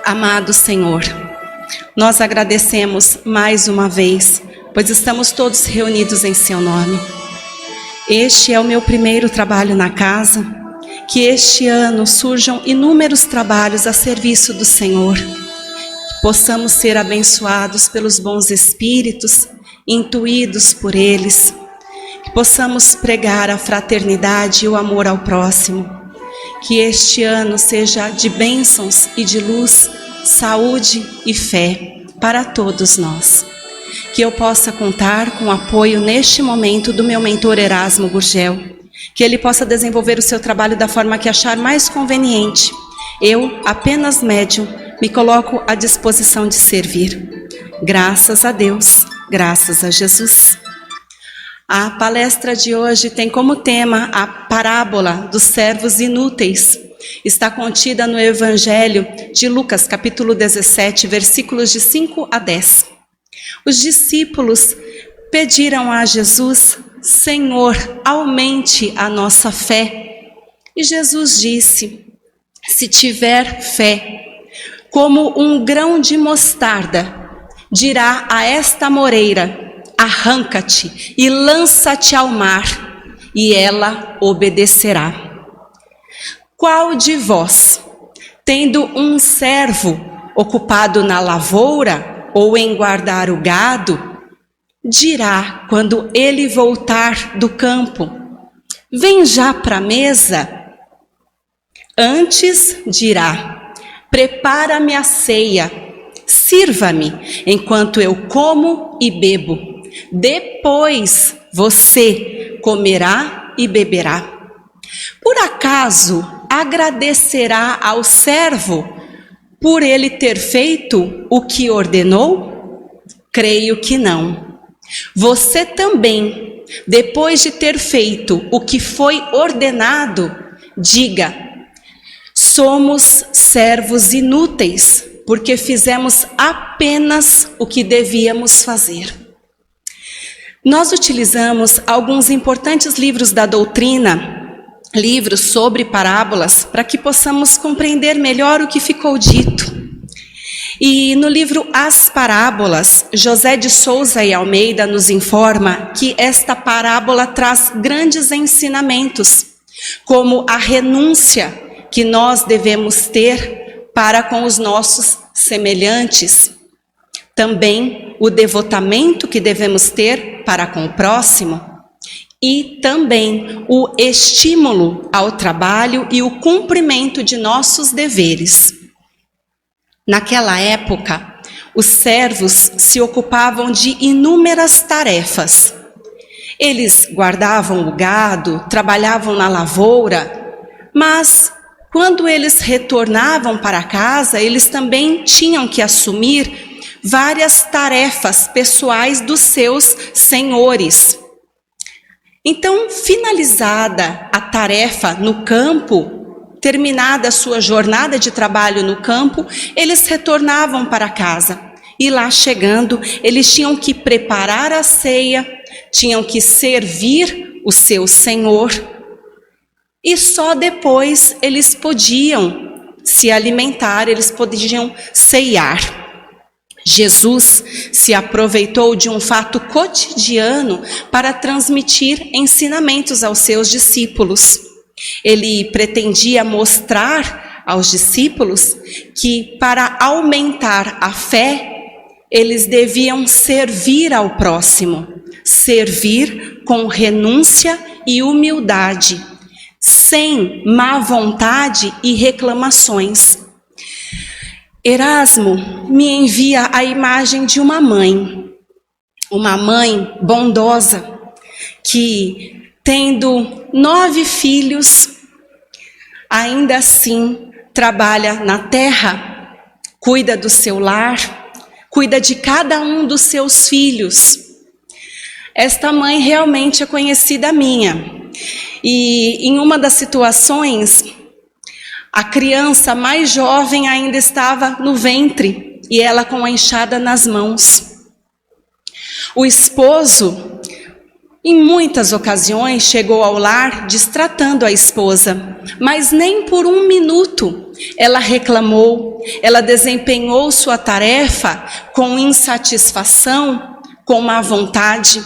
Amado Senhor, nós agradecemos mais uma vez, pois estamos todos reunidos em Seu nome. Este é o meu primeiro trabalho na casa, que este ano surjam inúmeros trabalhos a serviço do Senhor, que possamos ser abençoados pelos bons espíritos, intuídos por eles, que possamos pregar a fraternidade e o amor ao próximo. Que este ano seja de bênçãos e de luz, saúde e fé para todos nós. Que eu possa contar com o apoio neste momento do meu mentor Erasmo Gurgel. Que ele possa desenvolver o seu trabalho da forma que achar mais conveniente. Eu, apenas médium, me coloco à disposição de servir. Graças a Deus, graças a Jesus. A palestra de hoje tem como tema a parábola dos servos inúteis. Está contida no Evangelho de Lucas, capítulo 17, versículos de 5 a 10. Os discípulos pediram a Jesus: Senhor, aumente a nossa fé. E Jesus disse: se tiver fé, como um grão de mostarda, dirá a esta moreira: arranca-te e lança-te ao mar, e ela obedecerá. Qual de vós, tendo um servo ocupado na lavoura ou em guardar o gado, dirá quando ele voltar do campo: vem já para a mesa? Antes dirá: prepara-me a ceia, sirva-me enquanto eu como e bebo. Depois você comerá e beberá. Por acaso agradecerá ao servo por ele ter feito o que ordenou? Creio que não. Você também, depois de ter feito o que foi ordenado, diga: somos servos inúteis, porque fizemos apenas o que devíamos fazer. Nós utilizamos alguns importantes livros da doutrina, livros sobre parábolas, para que possamos compreender melhor o que ficou dito. E no livro As Parábolas, José de Souza e Almeida nos informa que esta parábola traz grandes ensinamentos, como a renúncia que nós devemos ter para com os nossos semelhantes, também o devotamento que devemos ter para com o próximo e também o estímulo ao trabalho e o cumprimento de nossos deveres. Naquela época, os servos se ocupavam de inúmeras tarefas. Eles guardavam o gado, trabalhavam na lavoura, mas quando eles retornavam para casa, eles também tinham que assumir várias tarefas pessoais dos seus senhores. Então, finalizada a tarefa no campo, terminada a sua jornada de trabalho no campo, eles retornavam para casa. E lá chegando, eles tinham que preparar a ceia, tinham que servir o seu senhor, e só depois eles podiam se alimentar, eles podiam ceiar. Jesus se aproveitou de um fato cotidiano para transmitir ensinamentos aos seus discípulos. Ele pretendia mostrar aos discípulos que, para aumentar a fé, eles deviam servir ao próximo, servir com renúncia e humildade, sem má vontade e reclamações. Erasmo me envia a imagem de uma mãe bondosa, que, tendo 9 filhos, ainda assim trabalha na terra, cuida do seu lar, cuida de cada um dos seus filhos. Esta mãe realmente é conhecida minha, e em uma das situações, a criança mais jovem ainda estava no ventre e ela com a enxada nas mãos. O esposo, em muitas ocasiões, chegou ao lar destratando a esposa, mas nem por um minuto ela reclamou, ela desempenhou sua tarefa com insatisfação, com má vontade.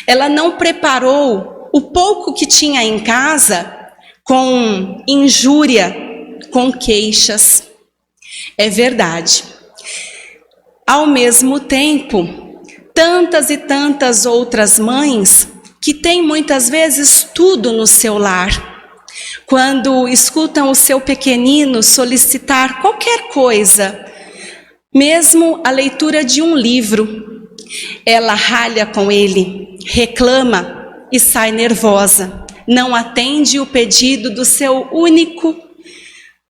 Ela não preparou o pouco que tinha em casa com injúria, com queixas. É verdade. Ao mesmo tempo, tantas e tantas outras mães que têm muitas vezes tudo no seu lar, quando escutam o seu pequenino solicitar qualquer coisa, mesmo a leitura de um livro, ela ralha com ele, reclama e sai nervosa, não atende o pedido do seu único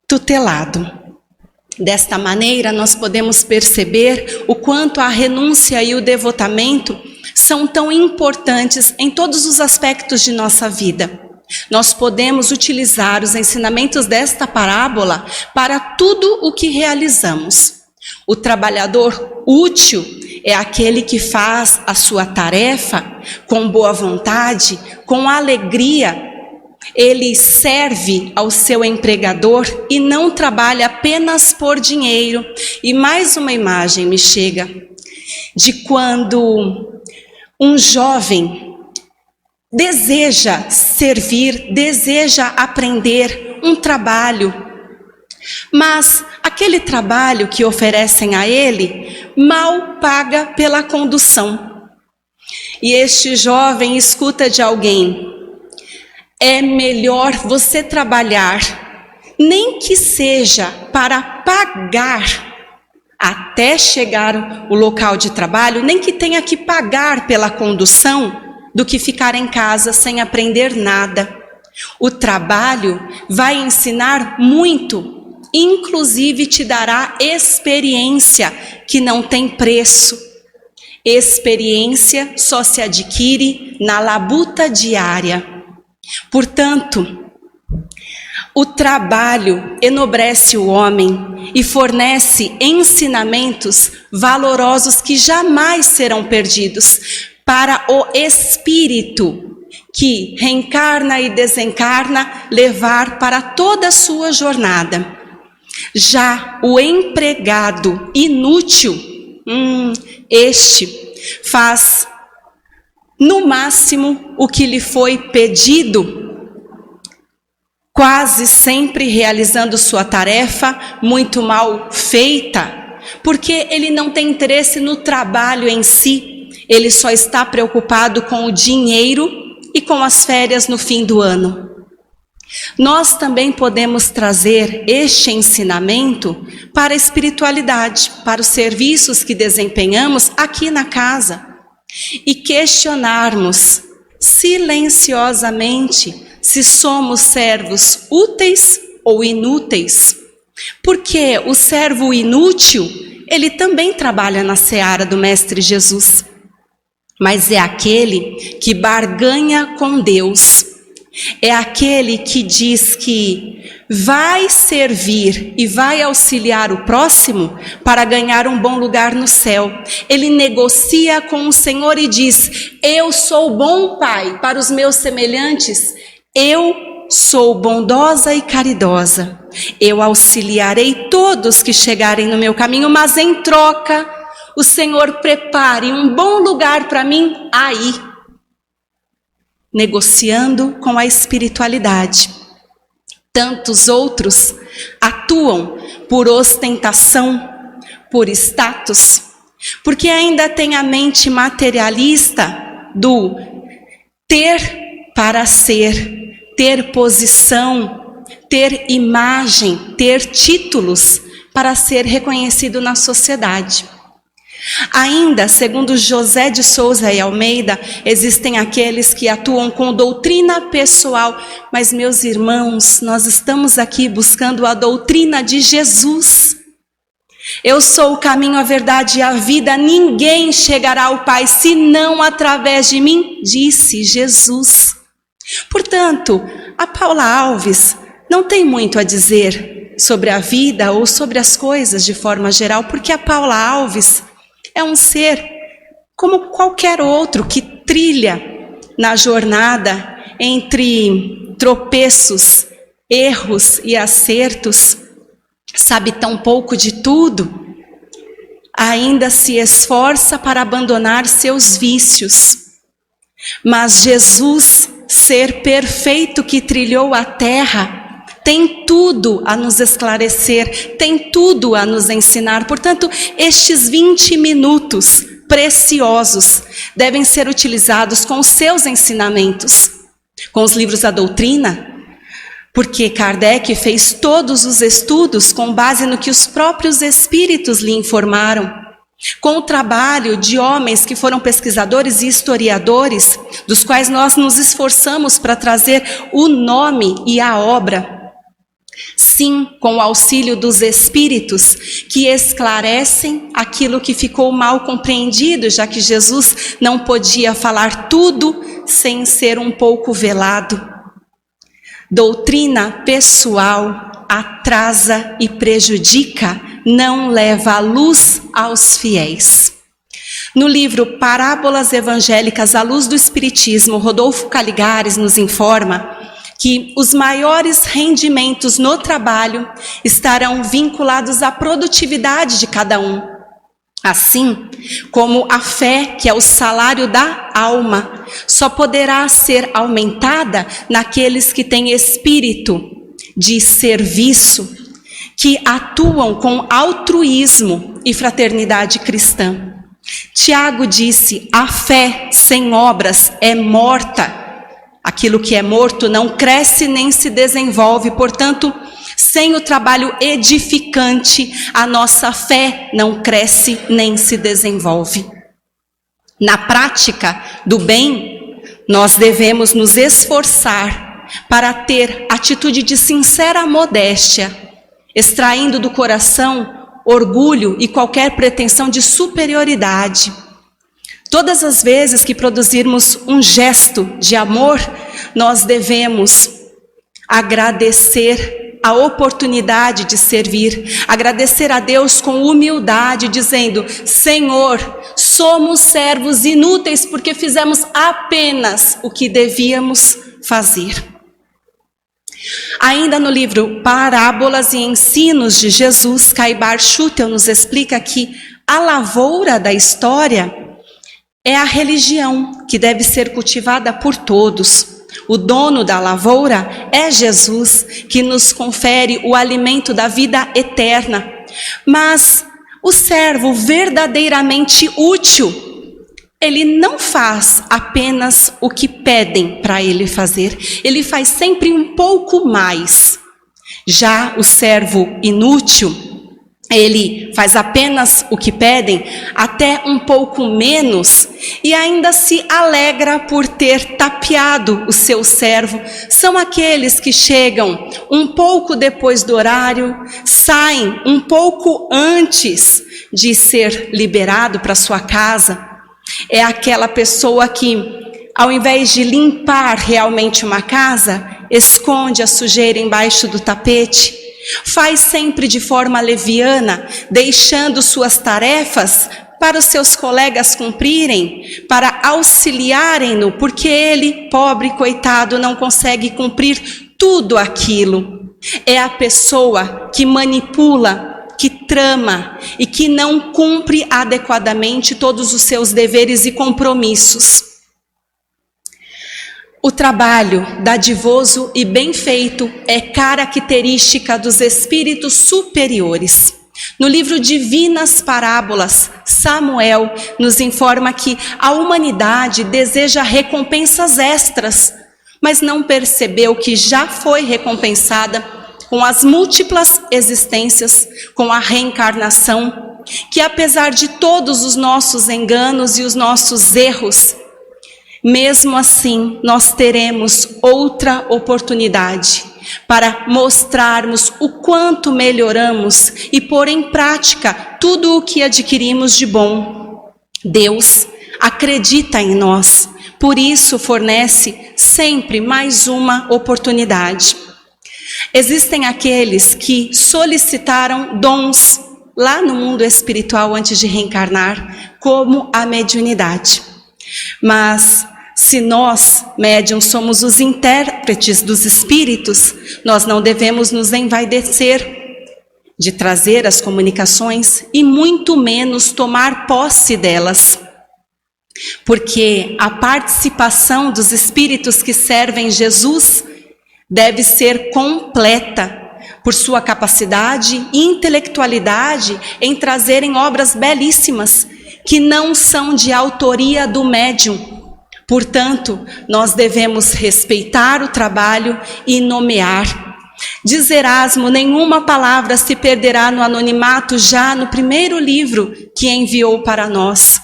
tutelado. Desta maneira, nós podemos perceber o quanto a renúncia e o devotamento são tão importantes em todos os aspectos de nossa vida. Nós podemos utilizar os ensinamentos desta parábola para tudo o que realizamos. O trabalhador útil é aquele que faz a sua tarefa com boa vontade, com alegria. Ele serve ao seu empregador e não trabalha apenas por dinheiro. E mais uma imagem me chega de quando um jovem deseja servir, deseja aprender um trabalho, mas aquele trabalho que oferecem a ele mal paga pela condução. E este jovem escuta de alguém: é melhor você trabalhar, nem que seja para pagar até chegar o local de trabalho, nem que tenha que pagar pela condução, do que ficar em casa sem aprender nada. O trabalho vai ensinar muito, inclusive te dará experiência que não tem preço. Experiência só se adquire na labuta diária. Portanto, o trabalho enobrece o homem e fornece ensinamentos valorosos que jamais serão perdidos para o espírito que reencarna e desencarna levar para toda a sua jornada. Já o empregado inútil, este faz no máximo o que lhe foi pedido, quase sempre realizando sua tarefa muito mal feita, porque ele não tem interesse no trabalho em si. Ele só está preocupado com o dinheiro e com as férias no fim do ano. Nós também podemos trazer este ensinamento para a espiritualidade, para os serviços que desempenhamos aqui na casa, e questionarmos silenciosamente se somos servos úteis ou inúteis. Porque o servo inútil, ele também trabalha na seara do Mestre Jesus. Mas é aquele que barganha com Deus, é aquele que diz que vai servir e vai auxiliar o próximo para ganhar um bom lugar no céu. Ele negocia com o Senhor e diz: eu sou bom pai para os meus semelhantes, eu sou bondosa e caridosa, eu auxiliarei todos que chegarem no meu caminho, mas em troca o Senhor prepare um bom lugar para mim aí. Negociando com a espiritualidade. Tantos outros atuam por ostentação, por status, porque ainda tem a mente materialista do ter para ser, ter posição, ter imagem, ter títulos para ser reconhecido na sociedade. Ainda, segundo José de Souza e Almeida, existem aqueles que atuam com doutrina pessoal. Mas, meus irmãos, nós estamos aqui buscando a doutrina de Jesus. Eu sou o caminho, a verdade e a vida. Ninguém chegará ao Pai senão através de mim, disse Jesus. Portanto, a Paula Alves não tem muito a dizer sobre a vida ou sobre as coisas de forma geral, porque a Paula Alves é um ser como qualquer outro que trilha na jornada entre tropeços, erros e acertos. sabe tão pouco de tudo, ainda se esforça para abandonar seus vícios. Mas Jesus, ser perfeito que trilhou a terra, tem tudo a nos esclarecer, tem tudo a nos ensinar. Portanto, estes 20 minutos preciosos devem ser utilizados com os seus ensinamentos, com os livros da doutrina, porque Kardec fez todos os estudos com base no que os próprios espíritos lhe informaram, com o trabalho de homens que foram pesquisadores e historiadores, dos quais nós nos esforçamos para trazer o nome e a obra. Sim, com o auxílio dos espíritos que esclarecem aquilo que ficou mal compreendido, já que Jesus não podia falar tudo sem ser um pouco velado. Doutrina pessoal atrasa e prejudica, não leva a luz aos fiéis. No livro Parábolas Evangélicas à Luz do Espiritismo, Rodolfo Caligares nos informa que os maiores rendimentos no trabalho estarão vinculados à produtividade de cada um. Assim como a fé, que é o salário da alma, só poderá ser aumentada naqueles que têm espírito de serviço, que atuam com altruísmo e fraternidade cristã. Tiago disse: a fé sem obras é morta. Aquilo que é morto não cresce nem se desenvolve, portanto, sem o trabalho edificante, a nossa fé não cresce nem se desenvolve. Na prática do bem, nós devemos nos esforçar para ter atitude de sincera modéstia, extraindo do coração orgulho e qualquer pretensão de superioridade. Todas as vezes que produzirmos um gesto de amor, nós devemos agradecer a oportunidade de servir, agradecer a Deus com humildade, dizendo: Senhor, somos servos inúteis porque fizemos apenas o que devíamos fazer. Ainda no livro Parábolas e Ensinos de Jesus, Caibar Schutel nos explica que a lavoura da história é a religião que deve ser cultivada por todos. O dono da lavoura é Jesus, que nos confere o alimento da vida eterna. Mas o servo verdadeiramente útil, ele não faz apenas o que pedem para ele fazer, ele faz sempre um pouco mais. Já o servo inútil, ele faz apenas o que pedem, até um pouco menos, e ainda se alegra por ter tapeado o seu servo. São aqueles que chegam um pouco depois do horário, saem um pouco antes de ser liberado para sua casa. É aquela pessoa que, ao invés de limpar realmente uma casa, esconde a sujeira embaixo do tapete. Faz sempre de forma leviana, deixando suas tarefas para os seus colegas cumprirem, para auxiliarem-no, porque ele, pobre coitado, não consegue cumprir tudo aquilo. É a pessoa que manipula, que trama e que não cumpre adequadamente todos os seus deveres e compromissos. O trabalho dadivoso e bem feito é característica dos espíritos superiores. No livro Divinas Parábolas, Samuel nos informa que a humanidade deseja recompensas extras, mas não percebeu que já foi recompensada com as múltiplas existências, com a reencarnação, que apesar de todos os nossos enganos e os nossos erros, mesmo assim, nós teremos outra oportunidade para mostrarmos o quanto melhoramos e pôr em prática tudo o que adquirimos de bom. Deus acredita em nós, por isso fornece sempre mais uma oportunidade. Existem aqueles que solicitaram dons lá no mundo espiritual antes de reencarnar, como a mediunidade. Mas se nós, médiuns, somos os intérpretes dos espíritos, nós não devemos nos envaidecer de trazer as comunicações e muito menos tomar posse delas. Porque a participação dos espíritos que servem Jesus deve ser completa por sua capacidade e intelectualidade em trazerem obras belíssimas que não são de autoria do médium. Portanto, nós devemos respeitar o trabalho e nomear. Diz Erasmo, nenhuma palavra se perderá no anonimato já no primeiro livro que enviou para nós.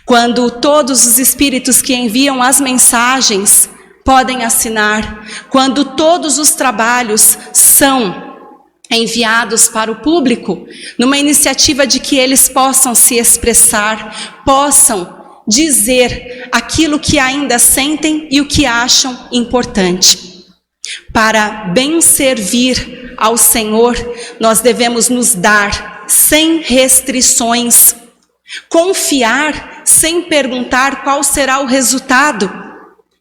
Quando todos os espíritos que enviam as mensagens podem assinar, quando todos os trabalhos são enviados para o público, numa iniciativa de que eles possam se expressar, possam dizer aquilo que ainda sentem e o que acham importante. Para bem servir ao Senhor, nós devemos nos dar sem restrições, confiar sem perguntar qual será o resultado,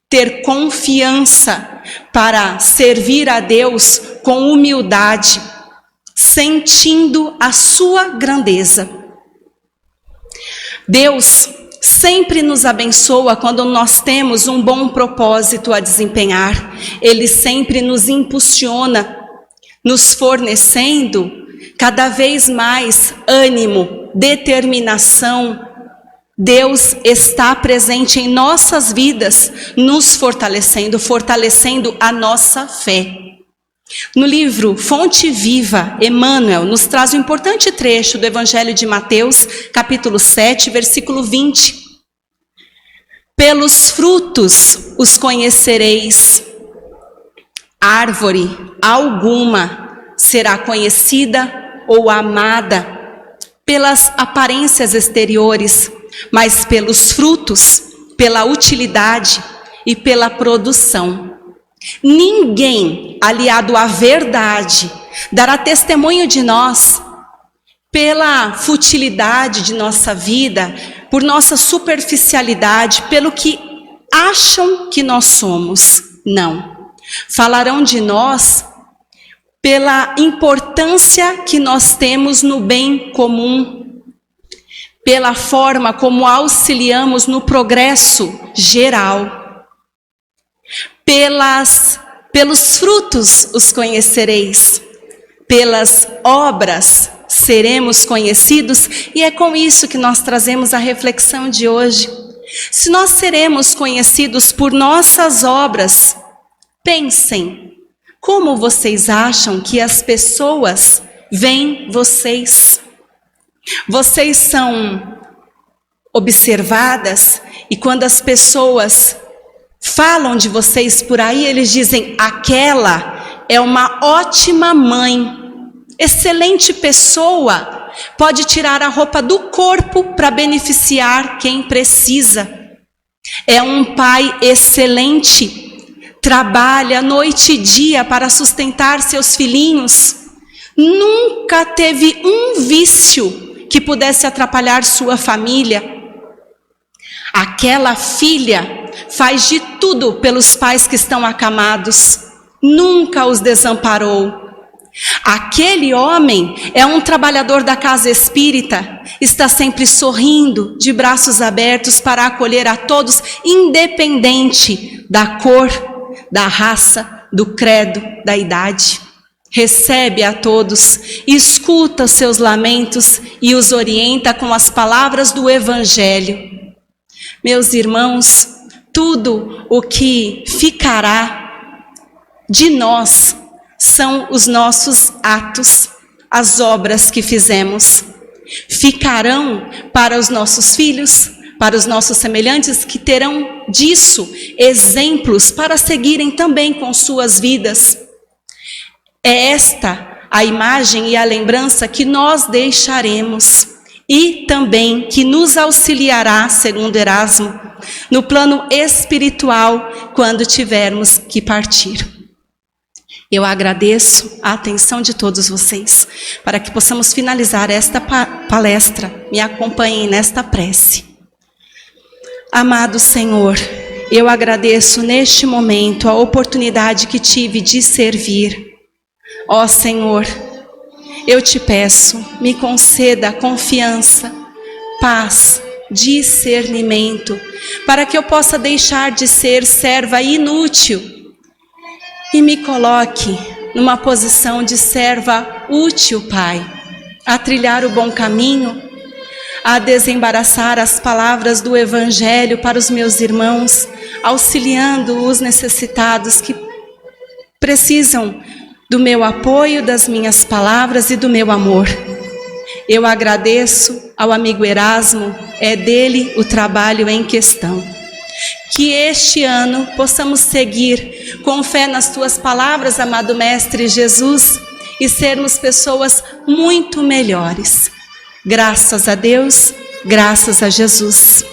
ter confiança para servir a Deus com humildade, sentindo a sua grandeza. Deus sempre nos abençoa quando nós temos um bom propósito a desempenhar. Ele sempre nos impulsiona, nos fornecendo cada vez mais ânimo, determinação. Deus está presente em nossas vidas, nos fortalecendo, fortalecendo a nossa fé. No livro Fonte Viva, Emmanuel nos traz um importante trecho do Evangelho de Mateus, capítulo 7, versículo 20. Pelos frutos os conhecereis. Árvore alguma será conhecida ou amada pelas aparências exteriores, mas pelos frutos, pela utilidade e pela produção. Ninguém aliado à verdade dará testemunho de nós pela futilidade de nossa vida, por nossa superficialidade, pelo que acham que nós somos. Não. Falarão de nós pela importância que nós temos no bem comum, pela forma como auxiliamos no progresso geral. Pelos frutos os conhecereis, pelas obras seremos conhecidos, e é com isso que nós trazemos a reflexão de hoje. Se nós seremos conhecidos por nossas obras, pensem, como vocês acham que as pessoas veem vocês? Vocês são observadas, e quando as pessoas falam de vocês por aí, eles dizem: aquela é uma ótima mãe, excelente pessoa, pode tirar a roupa do corpo para beneficiar quem precisa. É um pai excelente, trabalha noite e dia para sustentar seus filhinhos, nunca teve um vício que pudesse atrapalhar sua família. Aquela filha faz de tudo pelos pais que estão acamados, nunca os desamparou. Aquele homem é um trabalhador da casa espírita, está sempre sorrindo, de braços abertos para acolher a todos, independente da cor, da raça, do credo, da idade. Recebe a todos, escuta seus lamentos e os orienta com as palavras do Evangelho. Meus irmãos, tudo o que ficará de nós são os nossos atos, as obras que fizemos. Ficarão para os nossos filhos, para os nossos semelhantes, que terão disso exemplos para seguirem também com suas vidas. É esta a imagem e a lembrança que nós deixaremos, e também que nos auxiliará, segundo Erasmo, no plano espiritual, quando tivermos que partir. Eu agradeço a atenção de todos vocês, para que possamos finalizar esta palestra. Me acompanhem nesta prece. Amado Senhor, eu agradeço neste momento a oportunidade que tive de servir. Ó Senhor, eu te peço, me conceda confiança, paz, discernimento, para que eu possa deixar de ser serva inútil e me coloque numa posição de serva útil, Pai, a trilhar o bom caminho, a desembaraçar as palavras do Evangelho para os meus irmãos, auxiliando os necessitados que precisam do meu apoio, das minhas palavras e do meu amor. Eu agradeço ao amigo Erasmo, é dele o trabalho em questão. Que este ano possamos seguir com fé nas tuas palavras, amado Mestre Jesus, e sermos pessoas muito melhores. Graças a Deus, graças a Jesus.